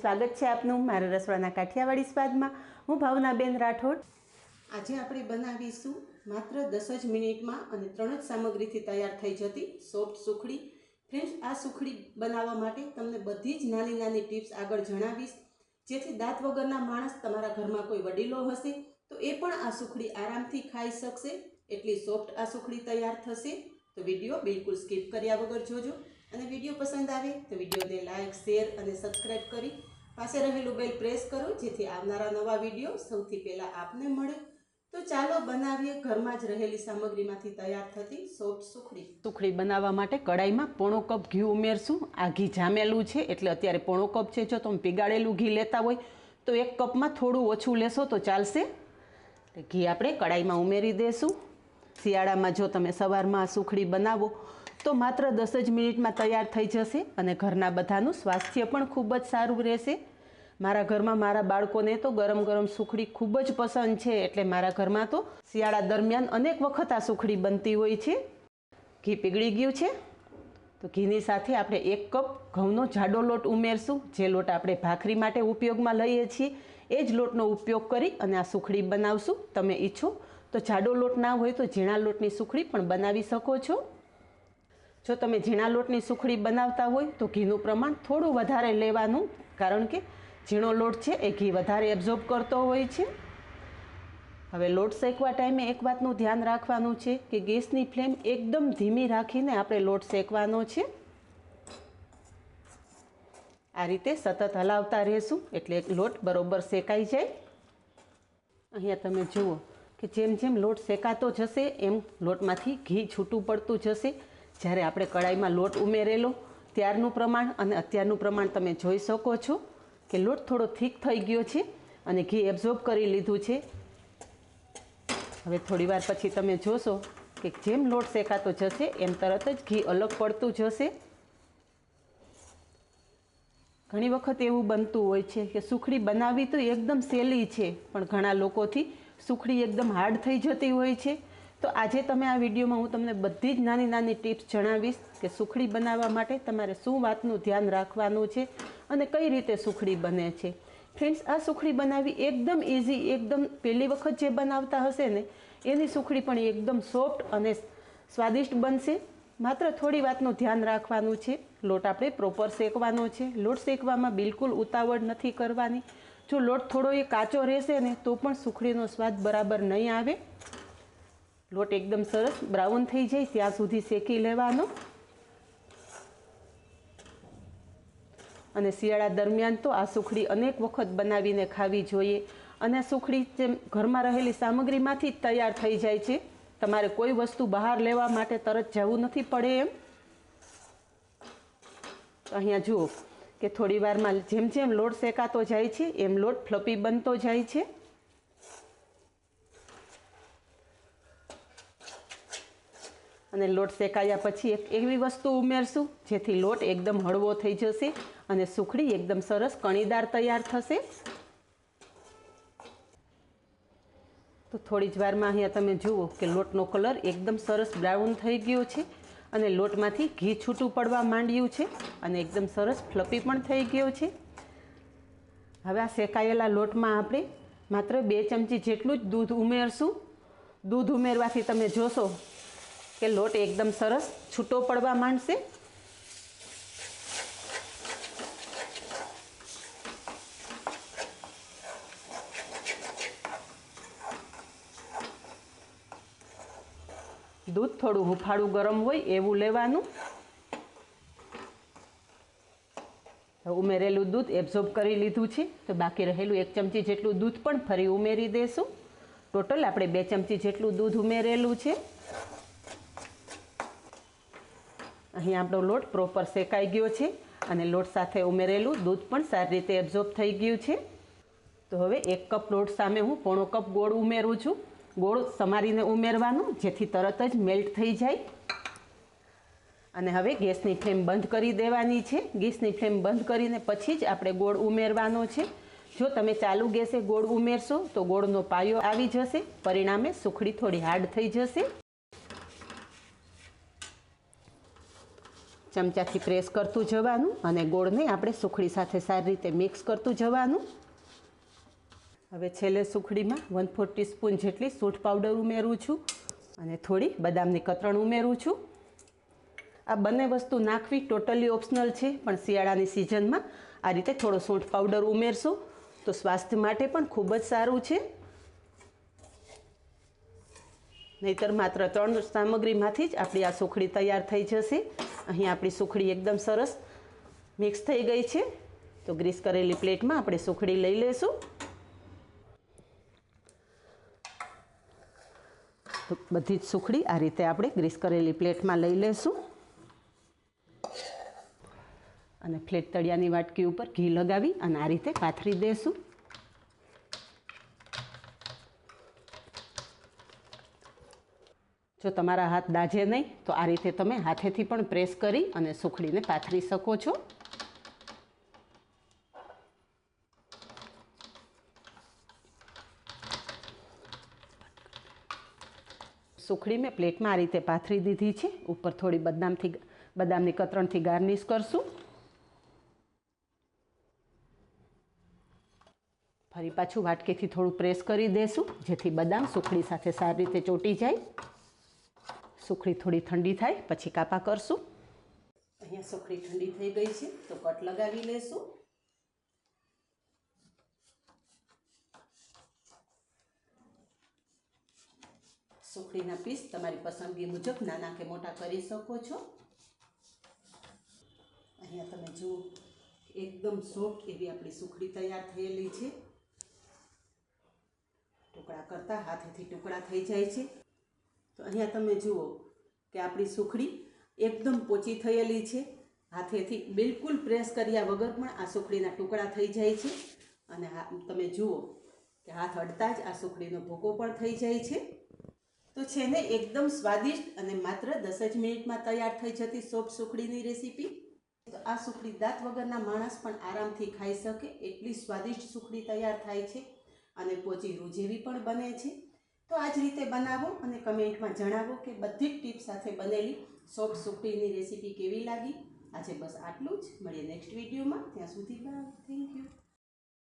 સ્વાગત છે આપનું મારા રસોડાના કાઠિયાવાડી સ્વાદમાં। હું ભાવનાબેન રાઠોડ। આજે આપણે બનાવીશું માત્ર 10 જ મિનિટમાં અને 3 જ સામગ્રીથી તૈયાર થઈ જતી સોફ્ટ સુખડી। ફ્રેન્ડ્સ, આ સુખડી બનાવવા માટે તમને બધી જ નાની નાની ટિપ્સ આગળ જણાવીશ, જેથી દાંત વગરના માણસ તમારા ઘરમાં કોઈ વડીલો હશે તો એ પણ આ સુખડી આરામથી ખાઈ શકશે। એટલી સોફ્ટ આ સુખડી તૈયાર થશે। તો વિડીયો બિલકુલ સ્કીપ કર્યા વગર જોજો અને વિડીયો પસંદ આવે તો વિડીયોને લાઇક, શેર અને સબસ્ક્રાઇબ કરી પાસે રહેલું બેલ પ્રેસ કરો, જેથી આવનારા નવા વિડીયો સૌથી પહેલાં આપને મળે। તો ચાલો બનાવીએ ઘરમાં જ રહેલી સામગ્રીમાંથી તૈયાર થતી સોફ્ટ સુખડી। સુખડી બનાવવા માટે કડાઈમાં પોણો કપ ઘી ઉમેરશું। આ ઘી જામેલું છે એટલે અત્યારે પોણો કપ છે। જો તમે પીગાળેલું ઘી લેતા હોય તો 1 કપમાં થોડું ઓછું લેશો તો ચાલશે। ઘી આપણે કડાઈમાં ઉમેરી દઈશું। શિયાળામાં જો તમે સવારમાં આ સુખડી બનાવો તો માત્ર 10 જ મિનિટમાં તૈયાર થઈ જશે અને ઘરના બધાનું સ્વાસ્થ્ય પણ ખૂબ જ સારું રહેશે। મારા ઘરમાં મારા બાળકોને તો ગરમ ગરમ સુખડી ખૂબ જ પસંદ છે, એટલે મારા ઘરમાં તો શિયાળા દરમિયાન અનેક વખત આ સુખડી બનતી હોય છે। ઘી પીગળી ગયું છે તો ઘીની સાથે આપણે 1 કપ ઘઉંનો જાડો લોટ ઉમેરશું। જે લોટ આપણે ભાખરી માટે ઉપયોગમાં લઈએ છીએ એ જ લોટનો ઉપયોગ કરી અને આ સુખડી બનાવશું। તમે ઈચ્છો તો જાડો લોટ ના હોય તો ઝીણા લોટની સુખડી પણ બનાવી શકો છો। જો તમે ઝીણા લોટની સુખડી બનાવતા હોય તો ઘીનું પ્રમાણ થોડું વધારે લેવાનું, કારણ કે ઝીણો લોટ છે એ ઘી વધારે એબ્ઝોર્બ કરતો હોય છે। હવે લોટ શેકવા ટાઈમે એક વાતનું ધ્યાન રાખવાનું છે કે ગેસની ફ્લેમ એકદમ ધીમી રાખીને આપણે લોટ શેકવાનો છે। આ રીતે સતત હલાવતા રહેશું એટલે લોટ બરોબર શેકાઈ જાય। અહીંયા તમે જુઓ કે જેમ જેમ લોટ શેકાતો જશે એમ લોટમાંથી ઘી છૂટું પડતું જશે। જ્યારે આપણે કડાઈમાં લોટ ઉમેરેલો ત્યારનું પ્રમાણ અને અત્યારનું પ્રમાણ તમે જોઈ શકો છો કે લોટ થોડો થીક થઈ ગયો છે અને ઘી એબ્ઝોર્બ કરી લીધું છે। હવે થોડી વાર પછી તમે જોશો કે જેમ લોટ શેકાતો જશે એમ તરત જ ઘી અલગ પડતું જશે। ઘણી વખત એવું બનતું હોય છે કે સુખડી બનાવવી તો એકદમ સહેલી છે, પણ ઘણા લોકોથી સુખડી એકદમ હાર્ડ થઈ જતી હોય છે। તો આજે તમે આ વિડીયોમાં હું તમને બધી જ નાની નાની ટિપ્સ જણાવીશ કે સુખડી બનાવવા માટે તમારે શું વાતનું ધ્યાન રાખવાનું છે અને કઈ રીતે સુખડી બને છે। ફ્રેન્ડ્સ, આ સુખડી બનાવવી એકદમ ઇઝી, એકદમ પહેલી વખત જે બનાવતા હશે ને એની સુખડી પણ એકદમ સોફ્ટ અને સ્વાદિષ્ટ બનશે। માત્ર થોડી વાતનું ધ્યાન રાખવાનું છે, લોટ આપણે પ્રોપર શેકવાનો છે। લોટ શેકવામાં બિલકુલ ઉતાવળ નથી કરવાની। જો લોટ થોડો એ કાચો રહેશે ને તો પણ સુખડીનો સ્વાદ બરાબર નહીં આવે। લોટ એકદમ સરસ બ્રાઉન થઈ જાય ત્યાં સુધી શેકી લેવાનો। અને શિયાળા દરમિયાન તો આ સુખડી અનેક વખત બનાવીને ખાવી જોઈએ અને સુખડી જેમ ઘરમાં રહેલી સામગ્રીમાંથી જ તૈયાર થઈ જાય છે। તમારે કોઈ વસ્તુ બહાર લેવા માટે તરત જવું નથી પડે એમ। અહીંયા જુઓ કે થોડી વારમાં જેમ જેમ લોટ શેકાતો જાય છે એમ લોટ ફ્લફી બનતો જાય છે। અને લોટ શેકાયા પછી એક એવી વસ્તુ ઉમેરશું જેથી લોટ એકદમ હળવો થઈ જશે અને સુખડી એકદમ સરસ કણીદાર તૈયાર થશે। તો થોડી જ વારમાં અહીંયા તમે જુઓ કે લોટનો કલર એકદમ સરસ બ્રાઉન થઈ ગયો છે અને લોટમાંથી ઘી છૂટું પડવા માંડ્યું છે અને એકદમ સરસ ફ્લફી પણ થઈ ગયો છે। હવે આ શેકાયેલા લોટમાં આપણે માત્ર 2 ચમચી જેટલું જ દૂધ ઉમેરશું। દૂધ ઉમેરવાથી તમે જોશો કે લોટ એકદમ સરસ છૂટો પડવા માંડશે। દૂધ થોડું હુંફાળું ગરમ હોય એવું લેવાનું। ઉમેરેલું દૂધ એબ્ઝોર્બ કરી લીધું છે તો બાકી રહેલું 1 ચમચી જેટલું દૂધ પણ ફરી ઉમેરી દઈશું। ટોટલ આપણે 2 ચમચી જેટલું દૂધ ઉમેરેલું છે। અહીં આપણો લોટ પ્રોપર શેકાઈ ગયો છે અને લોટ સાથે ઉમેરેલું દૂધ પણ સારી રીતે એબ્ઝોર્બ થઈ ગયું છે। તો હવે 1 કપ લોટ સામે હું પોણો કપ ગોળ ઉમેરું છું। ગોળ સમારીને ઉમેરવાનું જેથી તરત જ મેલ્ટ થઈ જાય। અને હવે ગેસની ફ્લેમ બંધ કરી દેવાની છે। ગેસની ફ્લેમ બંધ કરીને પછી જ આપણે ગોળ ઉમેરવાનો છે। જો તમે ચાલુ ગેસે ગોળ ઉમેરશો તો ગોળનો પાયો આવી જશે, પરિણામે સુખડી થોડી હાર્ડ થઈ જશે। ચમચાથી પ્રેસ કરતું જવાનું અને ગોળને આપણે સુખડી સાથે સારી રીતે મિક્સ કરતું જવાનું. હવે છેલ્લે સુખડીમાં 1/4 ટીસ્પૂન જેટલી સૂંઠ પાવડર ઉમેરું છું અને થોડી બદામની કતરણ ઉમેરું છું. આ બંને વસ્તુ નાખવી ટોટલી ઓપ્શનલ છે, પણ શિયાળાની સિઝનમાં આ રીતે થોડો સૂંઠ પાવડર ઉમેરશો તો સ્વાસ્થ્ય માટે પણ ખૂબ જ સારું છે. નહીંતર માત્ર 3 સામગ્રીમાંથી જ આપણી આ સુખડી તૈયાર થઈ જશે. અહીં આપણી સુખડી એકદમ સરસ મિક્સ થઈ ગઈ છે. તો ગ્રીસ કરેલી પ્લેટમાં આપણે સુખડી લઈ લઈશું. તો બધી જ સુખડી આ રીતે આપણે ગ્રીસ કરેલી પ્લેટમાં લઈ લઈશું અને ફ્લેટ તળિયાની વાટકી ઉપર ઘી લગાવી અને આ રીતે પાથરી દઈશું. જો તમારા હાથ દાજે નહીં તો આ રીતે તમે હાથેથી પણ પ્રેસ કરી અને સુખડીને પાથરી શકો છો. સુખડી મેં પ્લેટમાં આ રીતે પાથરી દીધી છે. ઉપર થોડી બદામની કતરણથી ગાર્નિશ કરશું. ફરી પાછું વાટકીથી થોડું પ્રેસ કરી દેશું જેથી બદામ સુખડી સાથે સારી રીતે ચોંટી જાય. સુખડી થોડી ઠંડી થાય પછી કાપા કરશું. અહીંયા સુખડી ઠંડી થઈ ગઈ છે તો કટ લગાવી લેશું. સુખડીના પીસ તમારી પસંદગી મુજબ નાના કે મોટા કરી શકો છો. અહીંયા તમે જુઓ એકદમ સોફ્ટ એવી આપણી સુખડી તૈયાર થયેલી છે. ટુકડા કરતાં હાથેથી ટુકડા થઈ જાય છે. તો અહીંયા તમે જુઓ કે આપણી સુખડી એકદમ પોચી થયેલી છે. હાથેથી બિલકુલ પ્રેસ કર્યા વગર પણ આ સુખડીના ટુકડા થઈ જાય છે. અને તમે જુઓ કે હાથ અડતા જ આ સુખડીનો ભૂકો પણ થઈ જાય છે. તો છે ને એકદમ સ્વાદિષ્ટ અને માત્ર 10 જ મિનિટમાં તૈયાર થઈ જતી સોફ્ટ સુખડીની રેસીપી. તો આ સુખડી દાંત વગરના માણસ પણ આરામથી ખાઈ શકે એટલી સ્વાદિષ્ટ સુખડી તૈયાર થાય છે અને પોચી રૂ જેવી પણ બને છે. તો આ જ રીતે બનાવો અને કમેન્ટમાં જણાવો કે બધી જ ટીપ સાથે બનેલી સોફ્ટ સુખડીની રેસીપી કેવી લાગી. આજે બસ આટલું જ. મળીએ નેક્સ્ટ વિડીયોમાં. ત્યાં સુધી બાય. Thank you.